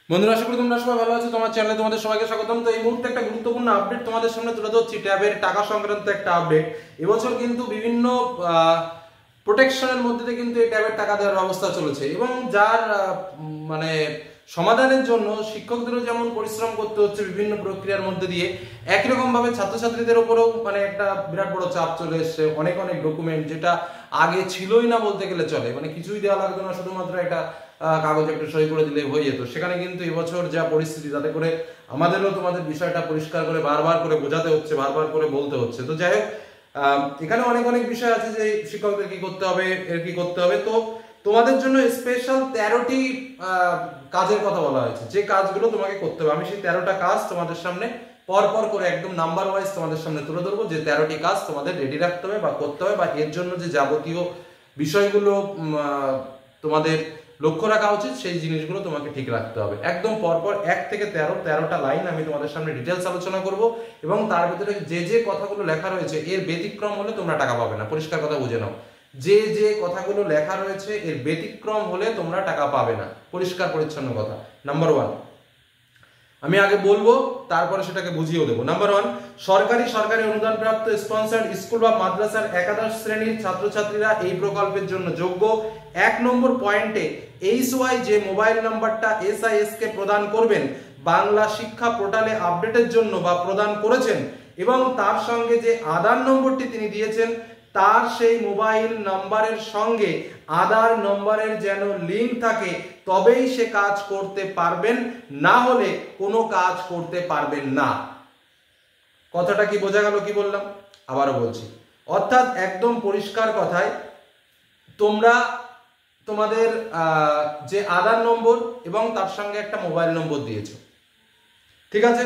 বন্ধুরা, আশা করি তোমরা সবাই ভালো আছো। তোমার চ্যানেলে তোমাদের সবাইকে স্বাগতম। তো এই মুহূর্তে একটা গুরুত্বপূর্ণ আপডেট তোমাদের সামনে তুলে ধরছি, ট্যাবের টাকা সংক্রান্ত একটা আপডেট। এবছর কিন্তু বিভিন্ন প্রোটেকশনের মধ্যে দিয়ে কিন্তু এই ট্যাবের টাকা দেওয়ার ব্যবস্থা চলেছে, এবং যার মানে সমাধানের জন্য শিক্ষকদেরও যেমন পরিশ্রম করতে হচ্ছে বিভিন্ন প্রক্রিয়ার মধ্যে দিয়ে, একই রকম ভাবে ছাত্রছাত্রীদের উপরেও মানে একটা বিরাট বড় চাপ চলে এসছে। অনেক অনেক ডকুমেন্ট যেটা আগে ছিলই না বলতে গেলে চলে, মানে কিছুই দেওয়া লাগতো না, শুধুমাত্র একটা কাগজে একটা সই করে দিলে হয়ে যেত। সেখানে কিন্তু এবছর যা পরিস্থিতি, তাতে করে আমাদেরও তোমাদের বিষয়টা পরিষ্কার করে বারবার করে বোঝাতে হচ্ছে, বারবার করে বলতে হচ্ছে। তো যাই হোক, এখানে অনেক অনেক বিষয় আছে যে শিক্ষকদের কি করতে হবে, এর কি করতে হবে। তো তোমাদের জন্য স্পেশাল 13টি কাজের কথা বলা হয়েছে, যে কাজগুলো তোমাকে করতে হবে। আমি সেই 13টা কাজ তোমাদের সামনে পরপর করে একদম নাম্বার ওয়াইজ তোমাদের সামনে তুলে ধরবো, যে 13টি কাজ তোমাদের রেডি রাখতে হবে বা করতে হবে, বা এর জন্য যে যাবতীয় বিষয়গুলো তোমাদের লক্ষ্য রাখা উচিত, সেই জিনিসগুলো তোমাকে ঠিক রাখতে হবে। একদম পরপর 1 থেকে 13টা লাইন আমি তোমাদের সামনে ডিটেলস আলোচনা করব, এবং তার ভিতরে যে যে কথাগুলো লেখা রয়েছে এর ব্যতিক্রম হলে তোমরা টাকা পাবে না। পরিষ্কার কথা বুঝে নাও, যে যে কথাগুলো লেখা রয়েছে এর ব্যতিক্রম হলে তোমরা টাকা পাবে না। পরিষ্কার পরিচ্ছন্ন কথা। নাম্বার 1 আমি আগে বলবো, তারপরে সেটাকে বুঝিয়েও দেবো। নাম্বার 1, সরকারি অনুদান প্রাপ্ত স্পন্সর্ড স্কুল বা মাদ্রাসার একাদশ শ্রেণীর ছাত্রছাত্রীরা এই প্রকল্পের জন্য যোগ্য। 1 নম্বর পয়েন্টে HY যে মোবাইল নাম্বারটা SIS কে প্রদান করবেন বাংলা শিক্ষা পোর্টালে আপডেটের জন্য বা প্রদান করেছেন, এবং তার সঙ্গে যে আধার নম্বরটি তিনি দিয়েছেন তার সেই মোবাইল নাম্বারের সঙ্গে আধার নম্বরের যেন লিঙ্ক থাকে, তবেই সে কাজ করতে পারবেন, না হলে কোনো কাজ করতে পারবেন না। কথাটা কি বোঝা গেল? কি বললাম আবারও বলছি। অর্থাৎ একদম পরিষ্কার কথায়, তোমরা তোমাদের যে আধার নম্বর এবং তার সঙ্গে একটা মোবাইল নম্বর দিয়েছো, ঠিক আছে?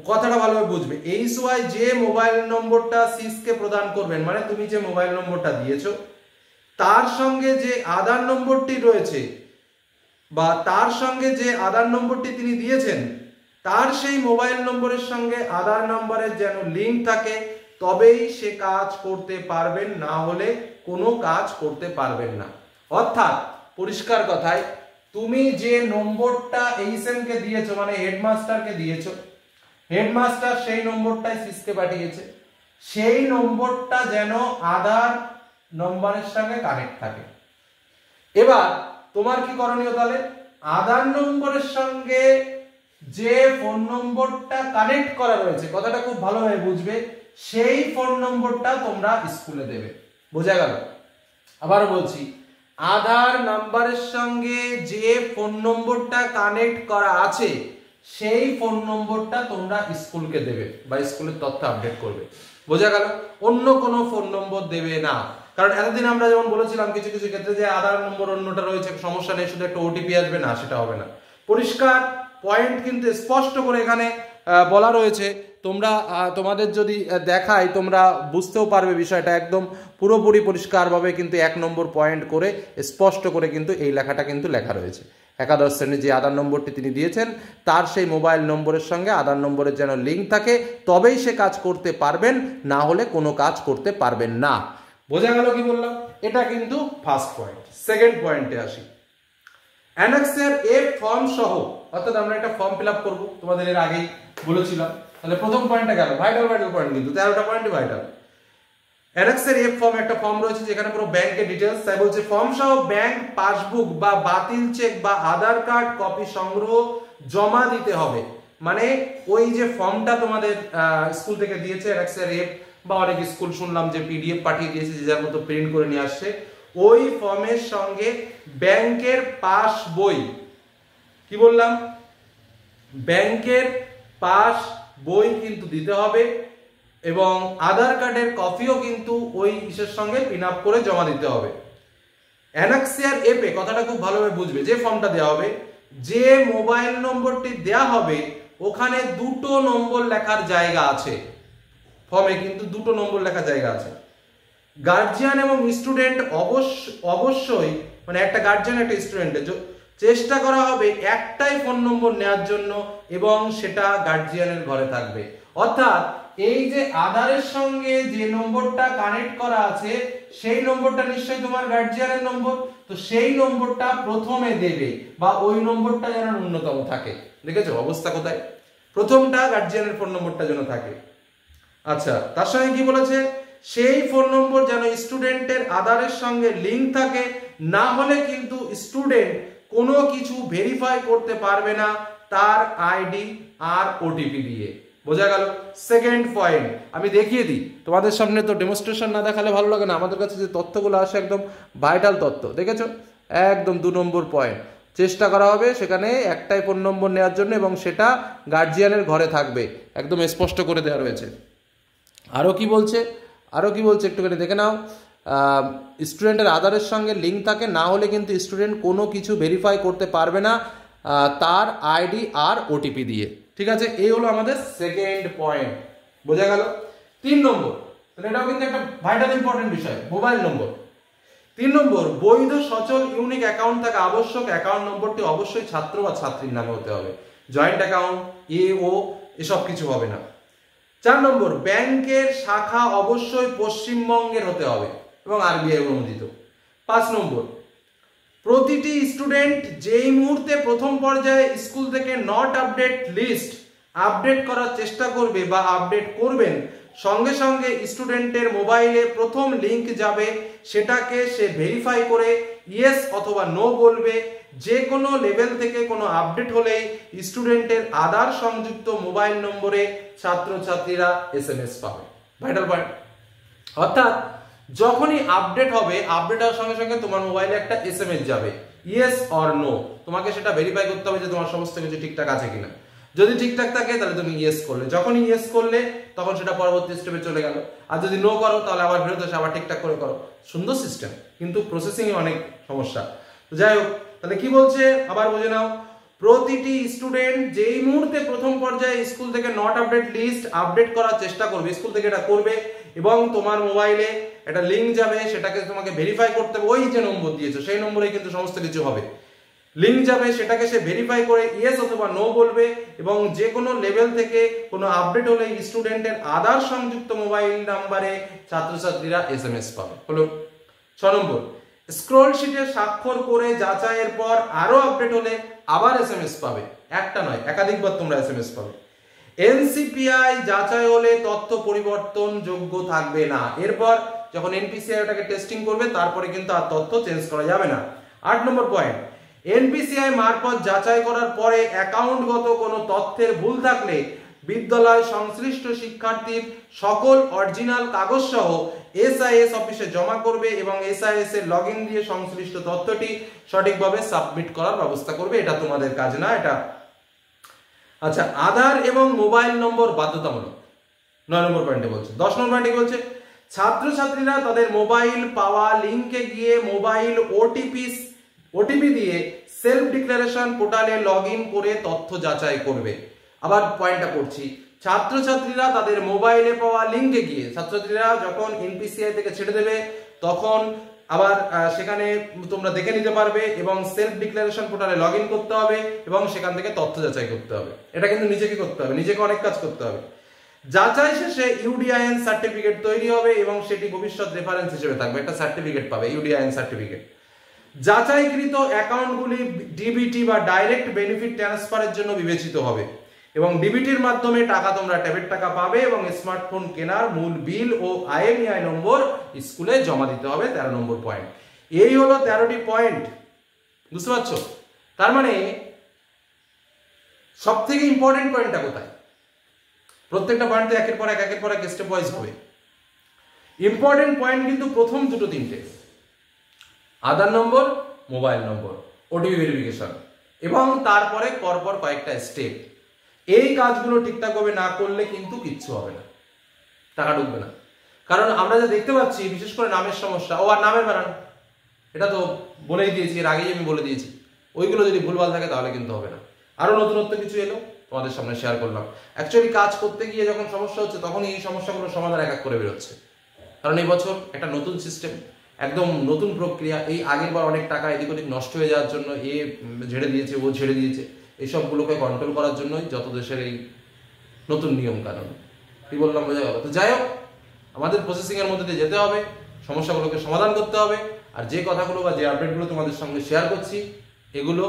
কথাটা ভালোভাবে বুঝবে। HY যে মোবাইল নম্বরটা সিসকে প্রদান করবেন, মানে তুমি যে মোবাইল নম্বরটা দিয়েছো তার সঙ্গে যে আধার নম্বরটি রয়েছে, বা তার সঙ্গে যে আধার নম্বরটি তিনি দিয়েছেন তার সেই মোবাইল নম্বরের সঙ্গে আধার নম্বরের যেন লিঙ্ক থাকে, তবেই সে কাজ করতে পারবেন, না হলে কোনো কাজ করতে পারবেন না। অর্থাৎ পরিষ্কার কথায়, তুমি যে নম্বরটা HM কে দিয়েছো, মানে হেডমাস্টারকে দিয়েছো, হেডমাস্টার সেই নম্বরটাই সিসকে পাঠিয়েছে, সেই নম্বরটা যেন আধার নম্বরের সঙ্গে কানেক্ট থাকে। এবার তোমার কি করণীয় তাহলে? আধার নম্বরের সঙ্গে যে ফোন নম্বরটা কানেক্ট করা রয়েছে, কথাটা খুব ভালোভাবে বুঝবে, সেই ফোন নম্বরটা তোমরা স্কুলে দেবে। বোঝা গেল? আবার বলছি, আধার নাম্বারের সঙ্গে যে ফোন নম্বরটা কানেক্ট করা আছে সেই ফোন নম্বরটা তোমরা স্কুলকে দেবে বা স্কুলের তথ্য আপডেট করবে। বোঝা গেল? অন্য কোনো ফোন নম্বর দেবে না। কারণ এতদিন আমরা যেমন বলেছিলাম কিছু কিছু ক্ষেত্রে যে আধার নম্বর অন্যটা রয়েছে, সমস্যা নেই, শুধু একটা OTP আসবে, না, সেটা হবে না। পরিষ্কার পয়েন্ট কিন্তু স্পষ্ট করে এখানে বলা রয়েছে। তোমরা তোমাদের যদি দেখাই তোমরা বুঝতেও পারবে বিষয়টা একদম পুরোপুরি পরিষ্কারভাবে, কিন্তু 1 নম্বর পয়েন্ট করে স্পষ্ট করে কিন্তু এই লেখাটা কিন্তু লেখা রয়েছে। একাদশ শ্রেণীর যে আধার নম্বরটি তিনি দিয়েছেন তার সেই মোবাইল নম্বরের সঙ্গে আধার নম্বরের যেন লিঙ্ক থাকে, তবেই সে কাজ করতে পারবেন, না হলে কোনো কাজ করতে পারবেন না। বোঝা গেল কি বললাম? এটা কিন্তু ফার্স্ট পয়েন্ট। সেকেন্ড পয়েন্টে আসি। অ্যানেক্সের ফর্ম সহ, অর্থাৎ আমরা একটা ফর্ম ফিল আপ করবো, তোমাদের এর আগেই বলেছিলাম। তাহলে প্রথম পয়েন্টটা গেল, ভাইটাল পয়েন্ট, কিন্তু 13টা পয়েন্টই ভাইটাল। অ্যানেক্সের ফর্ম একটা ফর্ম রয়েছে যেখানে পুরো ব্যাংকের ডিটেলস, তাই বলছে ফর্ম সহ ব্যাংক পাসবুক বা বাতিল চেক বা আধার কার্ড কপি সংগ্রহ জমা দিতে হবে। মানে ওই যে ফর্মটা তোমাদের স্কুল থেকে দিয়েছে অ্যানেক্সের বা অনেক স্কুল শুনলাম যে PDF পাঠিয়ে দিয়েছে, যে যার মতো প্রিন্ট করে নিয়ে আসছে, ওই ফর্মের সঙ্গে ব্যাংকের পাস বই, কি বললাম, ব্যাংকের পাস বই কিন্তু দিতে হবে, এবং আধার কার্ডের কপিও কিন্তু ওই ইসের সঙ্গে পিন আপ করে জমা দিতে হবে। অ্যানেক্সিয়ার এপে, কথাটা খুব ভালোভাবে বুঝবে, যে ফর্মটা দেওয়া হবে, যে মোবাইল নম্বরটি দেওয়া হবে ওখানে 2টো নম্বর লেখার জায়গা আছে। ফর্মে কিন্তু 2টো নম্বর লেখার জায়গা আছে। গার্জিয়ান এবং স্টুডেন্ট অবশ্যই, মানে একটা গার্জিয়ান একটা স্টুডেন্টের চেষ্টা করা হবে একটাই ফোন নম্বর নেওয়ার জন্য, এবং সেটা গার্জিয়ানের ঘরে থাকবে। অর্থাৎ এই যে আধারের সঙ্গে যে নম্বরটা কানেক্ট করা আছে সেই নম্বরটা নিশ্চয়ই তোমার গার্জিয়ানের নম্বর, তো সেই নম্বরটা প্রথমে দেবে বা ওই নম্বরটা যেন ন্যূনতম থাকে। দেখেছো অবস্থা কোথায়? প্রথমটা গার্জিয়ানের ফোন নম্বরটা যেন থাকে। আচ্ছা, তার সঙ্গে কি বলেছে, সেই ফোন নম্বর যেন স্টুডেন্টের আধারের সঙ্গে লিঙ্ক থাকে, না হলে কিন্তু স্টুডেন্ট কোনো কিছু ভেরিফাই করতে পারবে না তার আইডি আর ওটিপি দিয়ে। বোঝা গেল? সেকেন্ড পয়েন্ট আমি দেখিয়ে দিই তোমাদের সামনে, তো ডেমনস্ট্রেশন না দেখালে ভালো লাগে না। আমাদের কাছে যে তথ্যগুলো আসে একদম ভাইটাল তথ্য, দেখেছো? একদম 2 নম্বর পয়েন্ট, চেষ্টা করা হবে সেখানে একটাই ফোন নম্বর নেওয়ার জন্য এবং সেটা গার্জিয়ানের ঘরে থাকবে, একদম স্পষ্ট করে দেওয়া রয়েছে। আরও কি বলছে একটুখানি দেখে নাও। স্টুডেন্টের আধারের সঙ্গে লিঙ্ক থাকে, না হলে কিন্তু স্টুডেন্ট কোনো কিছু ভেরিফাই করতে পারবে না তার আইডি আর ওটিপি দিয়ে। ঠিক আছে, এই হলো আমাদের সেকেন্ড পয়েন্ট। বোঝা গেল? 3 নম্বর, তাহলে এটাও কিন্তু একটা ভাইটাল ইম্পর্টেন্ট বিষয়, মোবাইল নম্বর। 3 নম্বর, বৈধ সচল ইউনিক অ্যাকাউন্ট থাকা আবশ্যক। অ্যাকাউন্ট নম্বরটি অবশ্যই ছাত্র বা ছাত্রীর নামে হতে হবে, জয়েন্ট অ্যাকাউন্ট এও এসব কিছু হবে না। 4 নম্বর, ব্যাংকের শাখা অবশ্যই পশ্চিমবঙ্গের হতে হবে এবং আরবিআই অনুমোদিত। 5 নম্বর, প্রতিটি স্টুডেন্ট যেই মুহূর্তে প্রথম পর্যায়ে স্কুল থেকে নট আপডেট লিস্ট আপডেট করার চেষ্টা করবে বা আপডেট করবেন, সঙ্গে সঙ্গে স্টুডেন্টের মোবাইলে প্রথম লিংক যাবে, সেটাকে সে ভেরিফাই করে ইয়েস অথবা নো বলবে। যে কোনো লেভেল থেকে কোনো আপডেট হলেই স্টুডেন্টের আধার সংযুক্ত মোবাইল নম্বরে ছাত্রছাত্রীরা SMS পাবে। Vital point. অর্থাৎ যখনই আপডেট হবে, আপডেট হওয়ার সঙ্গে সঙ্গে তোমার মোবাইলে একটা SMS যাবে, ইয়েস অর নো। তোমাকে সেটা ভেরিফাই করতে হবে যে তোমার সমস্ত কিছু ঠিকঠাক আছে কিনা। যদি ঠিকঠাক থাকে তাহলে তুমি ইয়েস করলে, যখনই ইয়েস করলে তখন সেটা পরবর্তী স্টেপে চলে গেল। আর যদি নো করো তাহলে আবার ফেরত এসে আবার ঠিকঠাক করে করো। সুন্দর সিস্টেম, কিন্তু প্রসেসিং এ অনেক সমস্যা। তো যাই হোক, তাহলে কি বলছে আবার বুঝে নাও। প্রতিটি স্টুডেন্ট যেই মুহূর্তে প্রথম পর্যায়ে স্কুল থেকে নট আপডেট লিস্ট আপডেট করার চেষ্টা করবে, স্কুল থেকে এটা করবে এবং তোমার মোবাইলে একটা লিংক যাবে, সেটাকে তোমাকে ভেরিফাই করতে হবে। ওই যে নম্বর দিয়েছো সেই নম্বরেই কিন্তু সমস্ত কিছু হবে। লিংক যাবে, সেটাকে সে ভেরিফাই করে ইয়েস অথবা নো বলবে এবং যে কোনো লেভেল থেকে কোনো আপডেট হলে স্টুডেন্টের আধার সংযুক্ত মোবাইল নাম্বারে ছাত্রছাত্রীরা SMS পাবে। হলো 6 নম্বর, স্ক্রল শিটে স্বাক্ষর করে যাচাইয়ের পর আরো আপডেট হলে আবার SMS পাবে। একটা নয়, একাধিকবার তোমরা SMS পাবে। NCPI যাচাই হলে তথ্য পরিবর্তন যোগ্য থাকবে না। এরপর যখন NPCI ওটাকে টেস্টিং করবে তারপরে কিন্তু আর তথ্য চেঞ্জ করা যাবে না। 8 নম্বর পয়েন্ট, NPCI মারফত যাচাই করার পরে অ্যাকাউন্টগত কোনো তথ্যের ভুল থাকলে বিদ্যালয় সংশ্লিষ্ট শিক্ষার্থীর সকল অরিজিনাল কাগজ সহ SIS অফিসে জমা করবে এবং SIS এর লগইন দিয়ে সংশ্লিষ্ট তথ্যটি সঠিকভাবে সাবমিট করার ব্যবস্থা করবে। এটা তোমাদের কাজ না, এটা। আচ্ছা, আধার এবং মোবাইল নম্বর বাধ্যতামূলক। 9 নম্বর পয়েন্টে বলছে। 10 নম্বর পয়েন্টে বলছে ছাত্রছাত্রীরা তাদের মোবাইল পাওয়া লিংকে গিয়ে মোবাইল ওটিপি দিয়ে সেলফ ডিক্লারেশন পোর্টালে লগইন করে তথ্য যাচাই করবে। আবার পয়েন্টটা পড়ছি, ছাত্রছাত্রীরা তাদের মোবাইলে পাওয়া লিংকে গিয়ে, ছাত্রছাত্রীরা যখন NPCI থেকে ছেড়ে দেবে তখন আবার সেখানে তোমরা দেখে নিতে পারবে এবং সেলফ ডিক্লারেশন পোর্টালে লগইন করতে হবে এবং সেখান থেকে তথ্য যাচাই করতে হবে। এটা কিন্তু নিজেকে করতে হবে, নিজেকে অনেক কাজ করতে হবে। যাচাই শেষে UDIN সার্টিফিকেট তৈরি হবে এবং সেটি ভবিষ্যৎ রেফারেন্স হিসেবে থাকবে। একটা সার্টিফিকেট পাবে, UDIN সার্টিফিকেট। যাচাইকৃত অ্যাকাউন্টগুলি DBT বা ডাইরেক্ট বেনিফিট ট্রান্সফারের জন্য বিবেচিত হবে এবং DBTর মাধ্যমে টাকা তোমরা ট্যাবের টাকা পাবে এবং স্মার্টফোন কেনার মূল বিল ও IMEI নম্বর স্কুলে জমা দিতে হবে। 13 নম্বর পয়েন্ট। এই হলো 13টি পয়েন্ট। বুঝতে পারছো? তার মানে সব থেকে ইম্পর্টেন্ট পয়েন্টটা কোথায়? প্রত্যেকটা পয়েন্ট একের পর এক স্টেপ ওয়াইজ হবে। ইম্পর্টেন্ট পয়েন্ট কিন্তু প্রথম দুটো তিনটে, আধার নম্বর, মোবাইল নম্বর, ওটিপি ভেরিফিকেশন এবং তারপরে পরপর কয়েকটা স্টেপ। এই কাজগুলো ঠিকঠাকভাবে না করলে কিন্তু কিচ্ছু হবে না, টাকা ঢুকবে না। কারণ আমরা যা দেখতে পাচ্ছি, বিশেষ করে নামের সমস্যা, ও আর নামের বানান, এটা তো বলেই দিয়েছি, এর আগেই আমি বলে দিয়েছি। ওইগুলো যদি ভুলভাল থাকে তাহলে কিন্তু হবে না। আরো নতুনত্ব কিছু এলো, তোমাদের সামনে শেয়ার করলাম। অ্যাকচুয়ালি কাজ করতে গিয়ে যখন সমস্যা হচ্ছে তখনই এই সমস্যাগুলো সমাধান এক এক করে বেরোচ্ছে। কারণ এই বছর একটা নতুন সিস্টেম, একদম নতুন প্রক্রিয়া। এই আগের বার অনেক টাকা এদিক ওদিক নষ্ট হয়ে যাওয়ার জন্য এ ঝেড়ে দিয়েছে, ও ঝেড়ে দিয়েছে, এইসবগুলোকে কন্ট্রোল করার জন্যই যত দেশের এই নতুন নিয়ম কানুন। কি বললাম বোঝা গেল? তো যাই হোক, আমাদের প্রসেসিং এর মধ্যে দিয়ে যেতে হবে, সমস্যাগুলোকে সমাধান করতে হবে আর যে কথাগুলো বা যে আপডেটগুলো তোমাদের সঙ্গে শেয়ার করছি এগুলো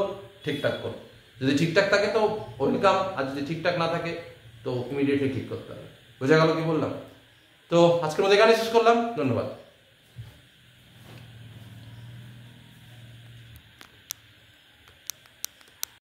ঠিকঠাক করো। যদি ঠিকঠাক থাকে তো ওয়েলকাম, আর যদি ঠিকঠাক না থাকে তো ইমিডিয়েটলি ঠিক করতে হবে। বোঝা গেল কি বললাম? তো আজকের মধ্যে এখানে শেষ করলাম, ধন্যবাদ।